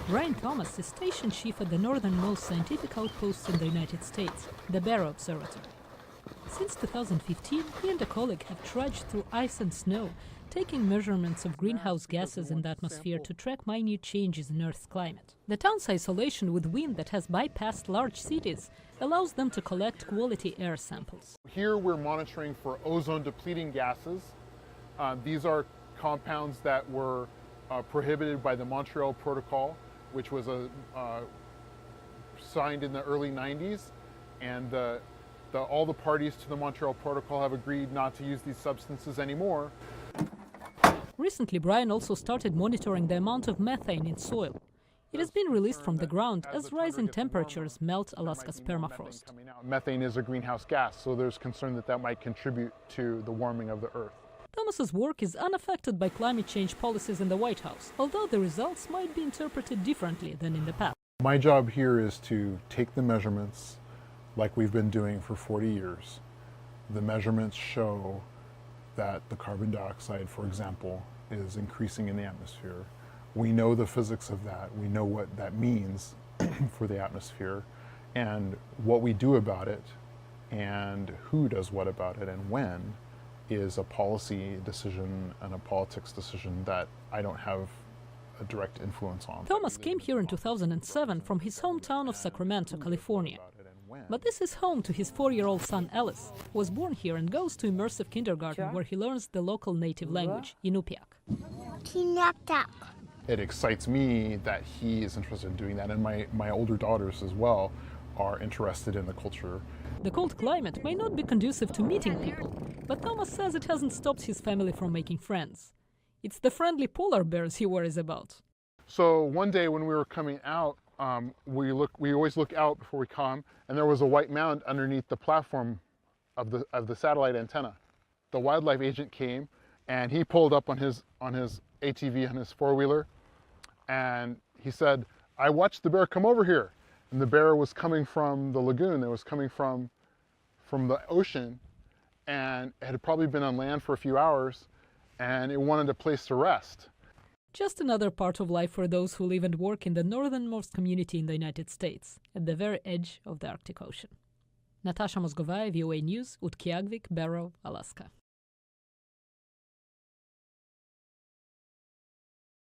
Brian Thomas is station chief at the northernmost scientific outpost in the United States, the Barrow Observatory. Since 2015, he and a colleague have trudged through ice and snow, taking measurements of greenhouse gases in the atmosphere to track minute changes in Earth's climate. The town's isolation with wind that has bypassed large cities allows them to collect quality air samples. Here we're monitoring for ozone-depleting gases. These are compounds that were prohibited by the Montreal Protocol, which was signed in the early 90s, and all the parties to the Montreal Protocol have agreed not to use these substances anymore. Recently, Brian also started monitoring the amount of methane in soil. It has been released from the ground as rising temperatures melt Alaska's permafrost. Methane is a greenhouse gas, so there's concern that that might contribute to the warming of the Earth. Thomas's work is unaffected by climate change policies in the White House, although the results might be interpreted differently than in the past. My job here is to take the measurements like we've been doing for 40 years. The measurements show that the carbon dioxide, for example, is increasing in the atmosphere. We know the physics of that. We know what that means for the atmosphere and what we do about it and who does what about it and when is a policy decision and a politics decision that I don't have a direct influence on. Thomas came here in 2007 from his hometown of Sacramento, California. But this is home to his 4-year-old son Ellis, who was born here and goes to immersive kindergarten where he learns the local native language, Inupiaq. It excites me that he is interested in doing that, and my older daughters as well are interested in the culture. The cold climate may not be conducive to meeting people, but Thomas says it hasn't stopped his family from making friends. It's the friendly polar bears he worries about. So one day when we were coming out, we always look out before we come, and there was a white mound underneath the platform of the satellite antenna. The wildlife agent came, and he pulled up on his ATV, on his four-wheeler, and he said, "I watched the bear come over here." And the bear was coming from the lagoon. It was coming from the ocean, and it had probably been on land for a few hours, and it wanted a place to rest. Just another part of life for those who live and work in the northernmost community in the United States, at the very edge of the Arctic Ocean. Natasha Mozgovaya, VOA News, Utqiagvik, Barrow, Alaska.